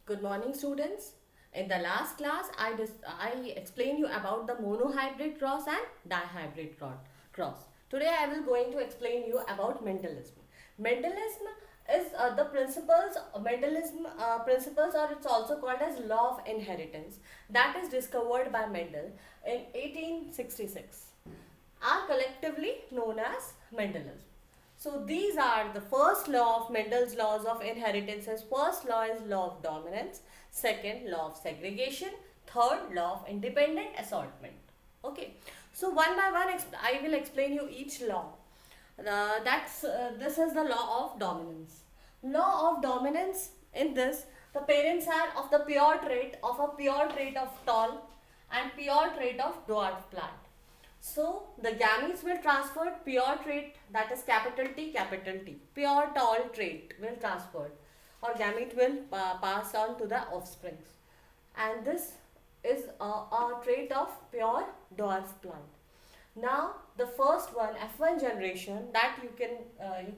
Good morning, students. In the last class, I explained you about the monohybrid cross and dihybrid cross. Today, I will going to explain you about Mendelism. Mendelism is the principles, or it's also called as law of inheritance, that is discovered by Mendel in 1866, are collectively known as Mendelism. So these are the first law of Mendel's laws of inheritance. First law is law of dominance, second law of segregation, third law of independent assortment. Okay. So one by one I will explain you each law. This is the law of dominance. Law of dominance, in this the parents are of the pure trait of tall and pure trait of dwarf plant. So the gametes will transfer pure trait, that is capital T, pure tall trait will transfer, or gamete will pass on to the offsprings, and this is a trait of pure dwarf plant. Now the first one, F1 generation, that you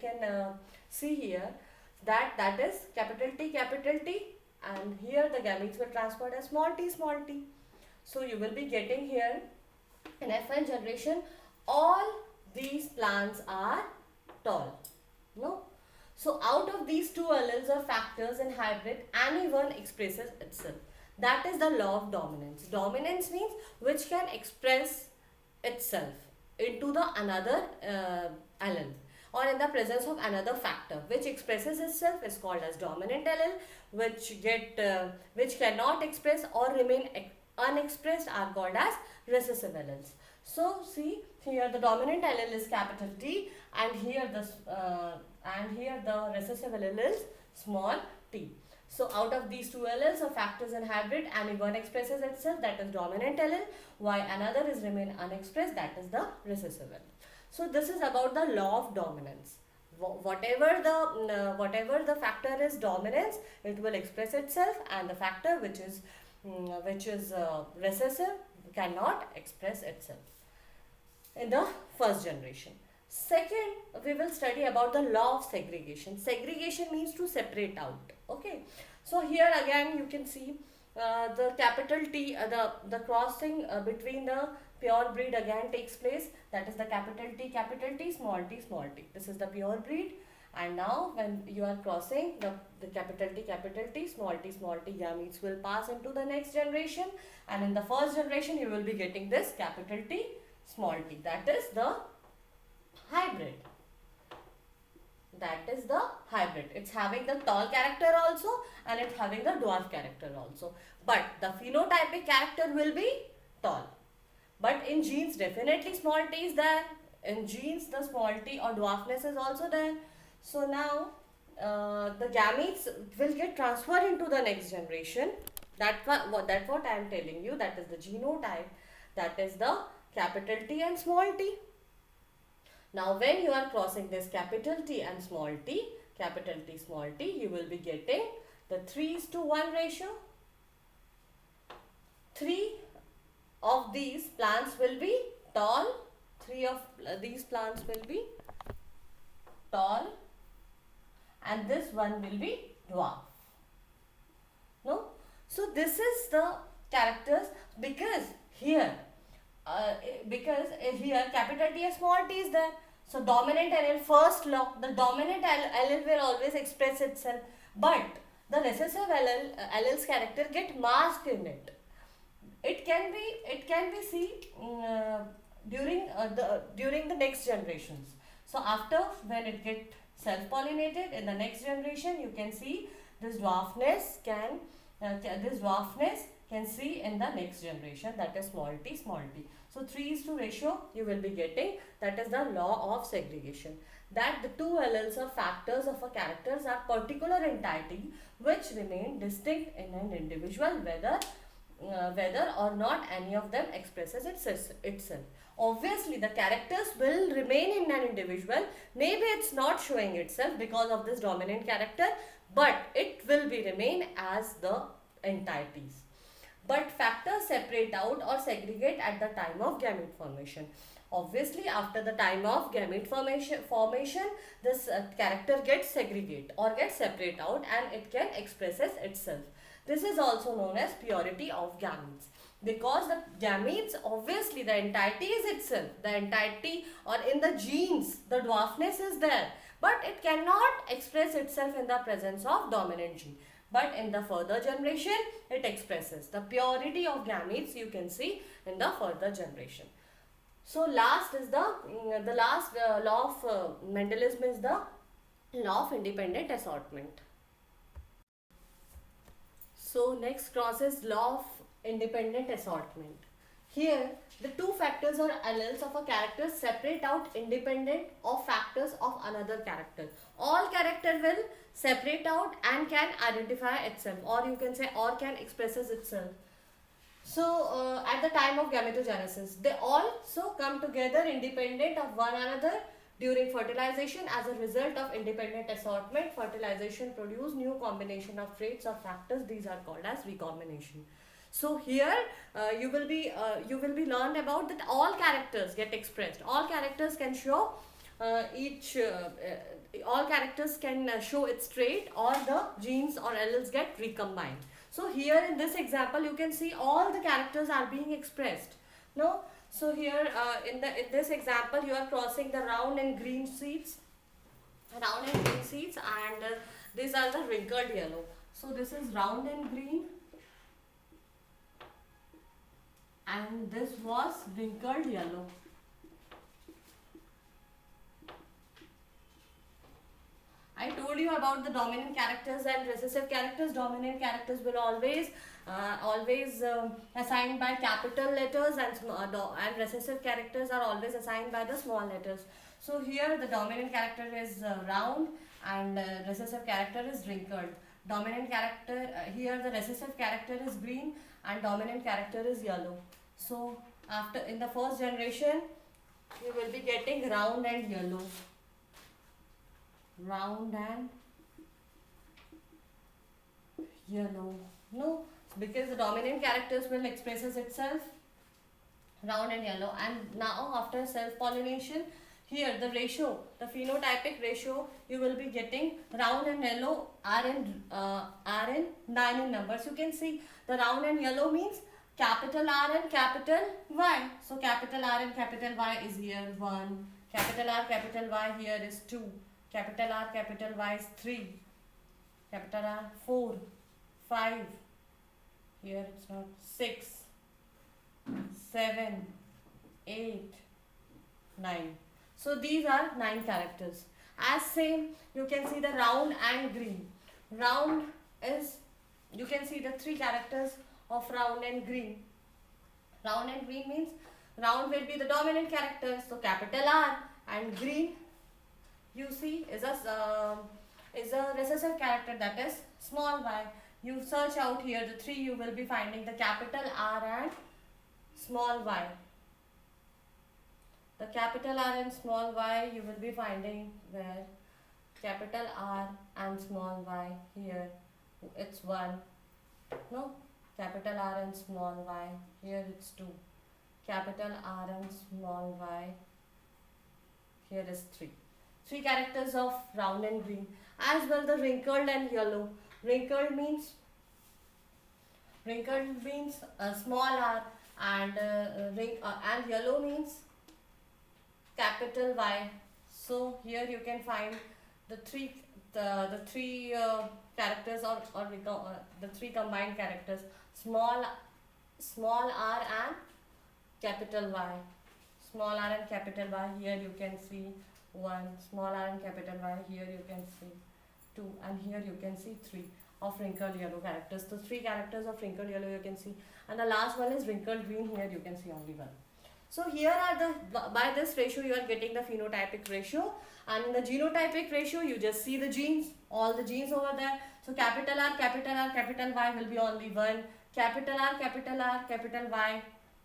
can see here, that is capital T, and here the gametes were transferred as small t. So you will be getting here in F1 generation, all these plants are tall. No? So out of these two alleles or factors in hybrid, any one expresses itself. That is the law of dominance. Dominance means which can express itself into the another allele, or in the presence of another factor which expresses itself is called as dominant allele. Which cannot express or remain unexpressed are called as recessive alleles. So see here, the dominant allele is capital T, and here the recessive allele is small t. So out of these two alleles or factors in hybrid, any one expresses itself, that is dominant allele, while another is remain unexpressed, that is the recessive allele. So this is about the law of dominance. Whatever the factor is dominance, it will express itself, and the factor which is recessive cannot express itself in the first generation. Second, we will study about the law of segregation. Segregation means to separate out. Okay. So here again you can see the capital T, the crossing between the pure breed again takes place. That is the capital T, small t. This is the pure breed. And now when you are crossing the capital T, small t gametes will pass into the next generation. And in the first generation you will be getting this capital T, small t. That is the hybrid. It's having the tall character also, and it's having the dwarf character also. But the phenotypic character will be tall. But in genes, definitely small t is there. In genes, the small t or dwarfness is also there. So now the gametes will get transferred into the next generation. That's what I am telling you. That is the genotype. That is the capital T and small t. Now when you are crossing this capital T and small t, capital T, small t, you will be getting the 3:1 ratio. 3 of these plants will be tall. 3 of these plants will be tall, and this one will be dwarf. No? So this is the characters, because here capital T and small t is there. So dominant allele, first law, the dominant allele will always express itself, but the recessive alleles character get masked in it. It can be seen during the next generations. So after, when it get self-pollinated in the next generation, you can see this dwarfness can see in the next generation, that is small t. So 3:2 ratio you will be getting. That is the law of segregation. That the two alleles or factors of a characters are particular entity which remain distinct in an individual, whether or not any of them expresses itself. Obviously the characters will remain in an individual. Maybe it's not showing itself because of this dominant character, but it will be remain as the entities. But factors separate out or segregate at the time of gamete formation. Obviously, after the time of gamete formation, this character gets segregate or gets separate out, and it can expresses itself. This is also known as purity of gametes, because the gametes, obviously the entirety is itself, the entirety or in the genes the dwarfness is there, but it cannot express itself in the presence of dominant gene. But in the further generation, it expresses the purity of gametes, you can see in the further generation. So last is the last law of Mendelism is the law of independent assortment. So next clause is law of independent assortment. Here the two factors or alleles of a character separate out independent of factors of another character. All character will separate out and can identify itself, or you can say or can expresses itself. So at the time of gametogenesis, they also come together independent of one another. During fertilization, as a result of independent assortment, fertilization produce new combination of traits or factors. These are called as recombination. So here you will be learned about that all characters get expressed. All characters can show all characters can show its trait, or the genes or alleles get recombined. So here in this example, you can see all the characters are being expressed. No, so here in this example, you are crossing the round and green seeds, and these are the wrinkled yellow. So this is round and green, and this was wrinkled yellow. I told you about the dominant characters and recessive characters. Dominant characters will always assigned by capital letters, and recessive characters are always assigned by the small letters. So here the dominant character is round, and recessive character is wrinkled. Dominant character here the recessive character is green, and dominant character is yellow. So after in the first generation, you will be getting round and yellow. Round and yellow. No, because the dominant characters will expresses itself round and yellow. And now after self-pollination, here the ratio, the phenotypic ratio, you will be getting round and yellow are in 9 in numbers. You can see the round and yellow means capital R and capital Y. So capital R and capital Y is here 1. Capital R, capital Y here is 2. Capital R, capital Y is 3. Capital R 4, 5. Here it's not 6, 7, 8, 9. So these are 9 characters. As same, you can see the round and green. Round is, you can see the 3 characters of round and green. Round and green means round will be the dominant character, so capital R, and green you see is a recessive character, that is small y. You search out here the 3, you will be finding the capital R and small y. The capital R and small y you will be finding where capital R and small y, here it's 1. No, capital R and small y, here it's 2. Capital R and small y, here is 3. 3 characters of round and green. As well the wrinkled and yellow. Wrinkled means small r, and yellow means capital Y. So here you can find the three characters or the 3 combined characters, small r and capital Y. Small r and capital Y, here you can see 1. Small r and capital Y, here you can see 2, and here you can see 3 of wrinkled yellow characters. So 3 characters of wrinkled yellow you can see, and the last one is wrinkled green. Here you can see only 1. So here are by this ratio you are getting the phenotypic ratio, and in the genotypic ratio you just see the genes, all the genes over there. So capital R, capital Y will be only 1. Capital R, capital Y,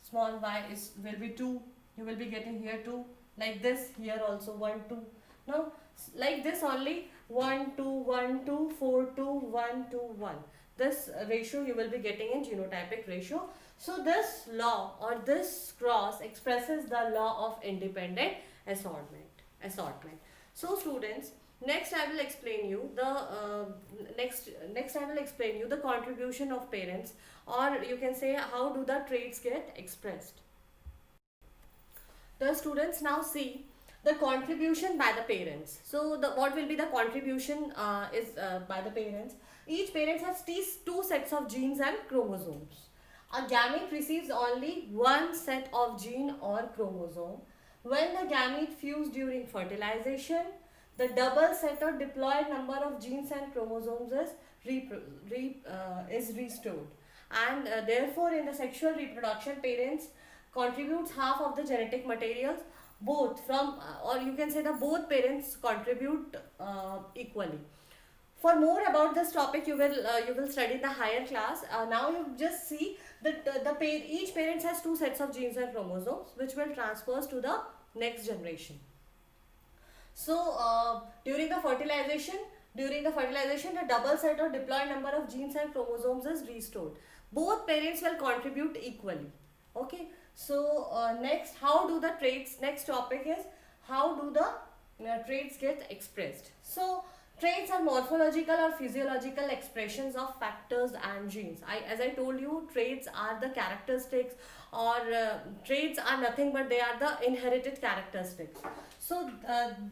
small y will be 2. You will be getting here 2. Like this, here also 1, 2. No, like this only 1, 2, 1, 2, 4, 2, 1, 2, 1. This ratio you will be getting in genotypic ratio. So this law or this cross expresses the law of independent assortment. So students, next I will explain you the next I will explain you the contribution of parents, or you can say how do the traits get expressed. The students now see the contribution by the parents. So the what will be the contribution is by the parents. Each parent has these two sets of genes and chromosomes. A gamete receives only one set of gene or chromosome. When the gamete fuse during fertilization, the double set or diploid number of genes and chromosomes is restored. And therefore, in the sexual reproduction, parents contributes half of the genetic materials, both from or you can say the both parents contribute equally. For more about this topic, you will study in the higher class. Now you just see that each parent has two sets of genes and chromosomes which will transfer to the next generation. So during the fertilization, the double set or diploid number of genes and chromosomes is restored. Both parents will contribute equally. Okay. So next, how do the traits? Next topic is how do the traits get expressed? So traits are morphological or physiological expressions of factors and genes. As I told you, traits are the characteristics, or traits are nothing but they are the inherited characteristics. So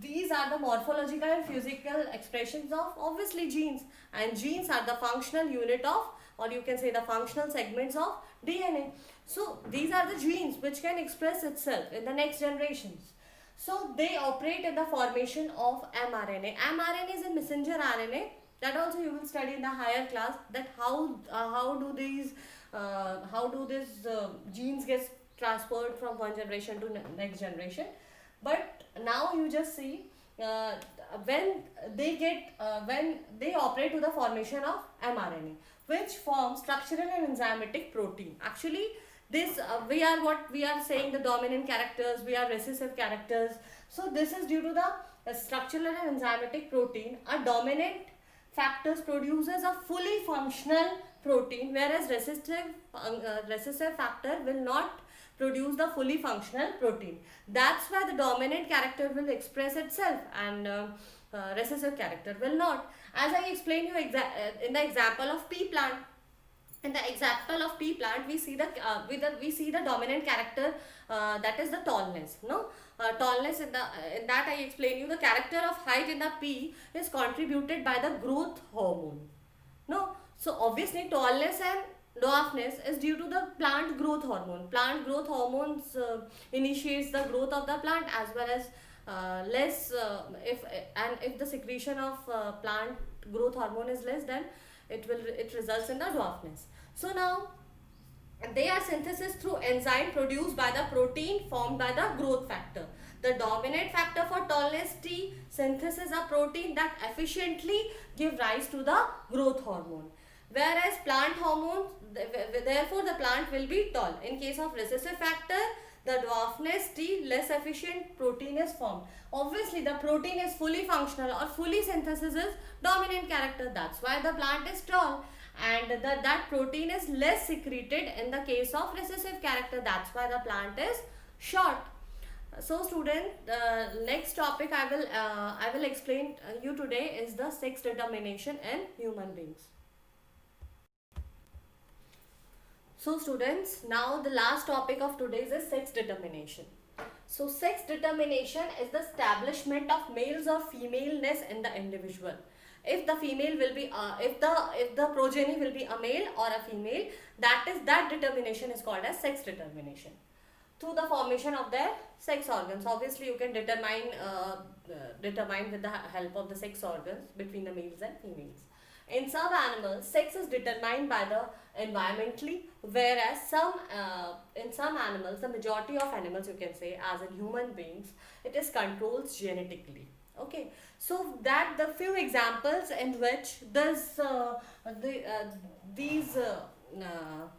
these are the morphological and physical expressions of obviously genes, and genes are the functional unit of, or you can say the functional segments of DNA. So these are the genes which can express itself in the next generations. So they operate in the formation of mRNA. mRNA is a messenger RNA. That also you will study in the higher class, that how do these genes get transferred from one generation to next generation. But now you just see when they operate to the formation of mRNA, which forms structural and enzymatic protein. Actually, this we are saying the dominant characters, we are recessive characters. So this is due to the structural and enzymatic protein. A dominant factors produces a fully functional protein, whereas recessive factor will not produce the fully functional protein. That's why the dominant character will express itself and recessive character will not. As I explained you in the example of pea plant. In the example of pea plant, we see the dominant character, that is the tallness. Tallness in that I explain you the character of height in the pea is contributed by the growth hormone. So obviously tallness and dwarfness is due to the plant growth hormone. Plant growth hormones initiates the growth of the plant, as well as if the secretion of plant growth hormone is less, then it results in the dwarfness. So now they are synthesis through enzyme produced by the protein formed by the growth factor. The dominant factor for tallness T synthesis a protein that efficiently give rise to the growth hormone. Whereas plant hormones, therefore the plant will be tall. In case of recessive factor, the dwarfness T less efficient protein is formed. Obviously the protein is fully functional or fully synthesis is dominant character. That's why the plant is tall, and that protein is less secreted in the case of recessive character. That's why the plant is short. So student, next topic I will explain you today is the sex determination in human beings. So students, now the last topic of today's is sex determination. So sex determination is the establishment of males or femaleness in the individual. If the female will be if the progeny will be a male or a female, that determination is called as sex determination. Through the formation of their sex organs. Obviously you can determine with the help of the sex organs between the males and females. In some animals, sex is determined by the environmentally, whereas in some animals, the majority of animals you can say, as in human beings, it is controlled genetically. Okay, so that the few examples in which these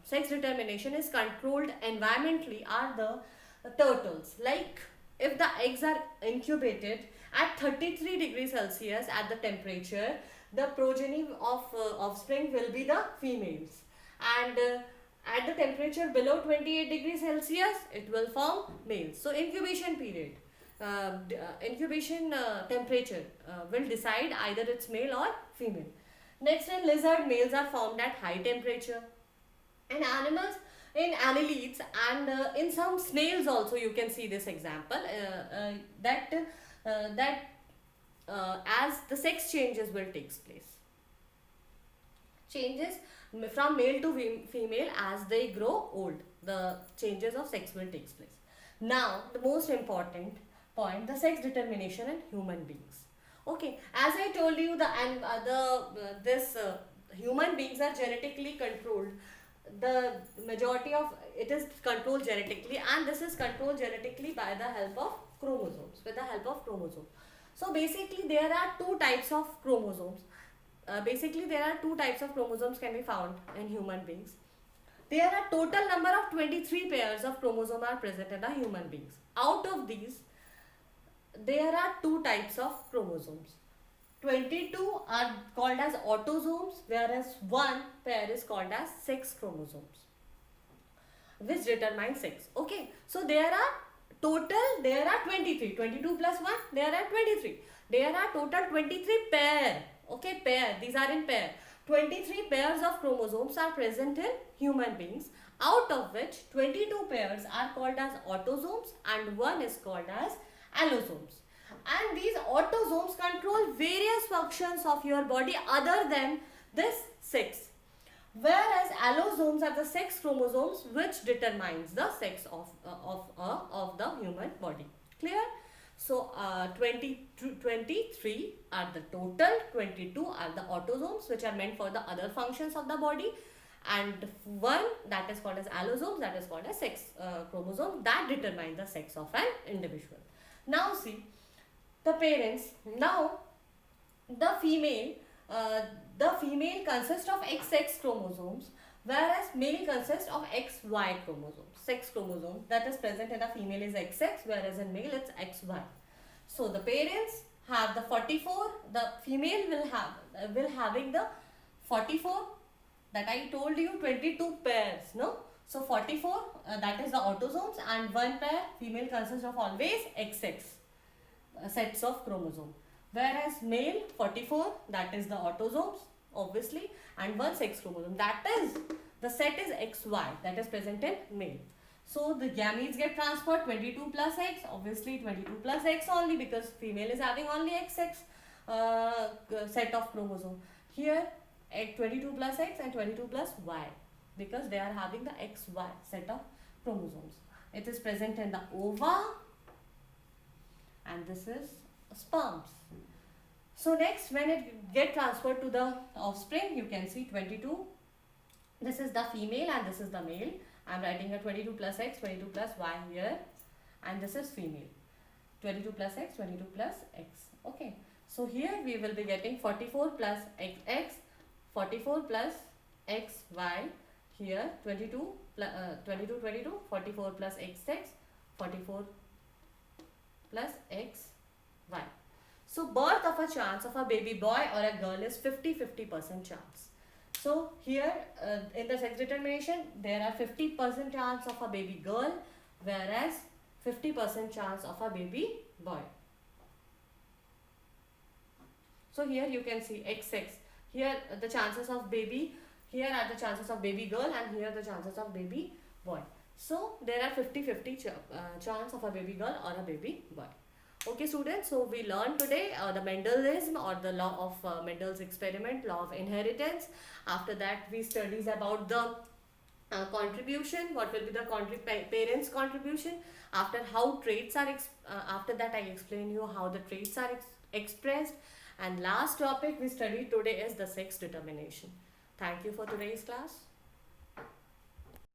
sex determination is controlled environmentally are the turtles. Like if the eggs are incubated at 33 degrees Celsius at the temperature, the progeny of offspring will be the females. And at the temperature below 28 degrees Celsius, it will form males. So incubation period, incubation temperature will decide either it's male or female. Next, in lizard, males are formed at high temperature. In animals, in annelids, and in some snails also you can see this example, as the sex changes will takes place. Changes from male to female as they grow old. The changes of sex will take place. Now, the most important point, the sex determination in human beings. Okay, as I told you, human beings are genetically controlled. The majority of it is controlled genetically, and this is controlled genetically by the help of chromosomes. With the help of chromosomes. So basically, there are two types of chromosomes. There are two types of chromosomes can be found in human beings. There are total number of 23 pairs of chromosomes are present in the human beings. Out of these, there are two types of chromosomes. 22 are called as autosomes, whereas one pair is called as sex chromosomes, which determine sex. Okay, so there are 23. 22 plus 1, there are 23. There are total 23 pair. Okay, pair. These are in pair. 23 pairs of chromosomes are present in human beings, out of which 22 pairs are called as autosomes and one is called as allosomes. And these autosomes control various functions of your body other than this sex. Whereas allosomes are the sex chromosomes which determines the sex of the human body. Clear? So 23 are the total, 22 are the autosomes which are meant for the other functions of the body, and one that is called as allosomes, that is called as sex chromosome, that determine the sex of an individual. Now see the parents. Now the female consists of XX chromosomes, whereas male consists of XY chromosomes. Sex chromosome that is present in a female is XX, whereas in male it's XY. So the parents have the 44, the female will having the 44 that I told you, 22 pairs, no? So 44 that is the autosomes, and one pair female consists of always XX sets of chromosome, whereas male 44 that is the autosomes obviously, and one sex chromosome, that is the set is XY that is present in male. So the gametes get transferred 22 plus X, obviously 22 plus X only because female is having only XX set of chromosome. Here at 22 plus X and 22 plus Y because they are having the XY set of chromosomes. It is present in the ova and this is sperms. So next, when it get transferred to the offspring, you can see 22. This is the female and this is the male. I am writing a 22 plus X, 22 plus Y here, and this is female. 22 plus X, 22 plus X. Okay. So here we will be getting 44 plus XX, 44 plus XY. Here 22, 22, 44 plus XX, 44 plus XY. So birth of a chance of a baby boy or a girl is 50% chance. So here in the sex determination there are 50% chance of a baby girl, whereas 50% chance of a baby boy. So here you can see XX. Here the chances of baby, here are the chances of baby girl and here the chances of baby boy. So there are 50-50 chance of a baby girl or a baby boy. Okay students, so we learned today the Mendelism or the law of Mendel's experiment, law of inheritance. After that we studies about the contribution, what will be the parents contribution. After how traits are, after that I explain you how the traits are expressed. And last topic we studied today is the sex determination. Thank you for today's class.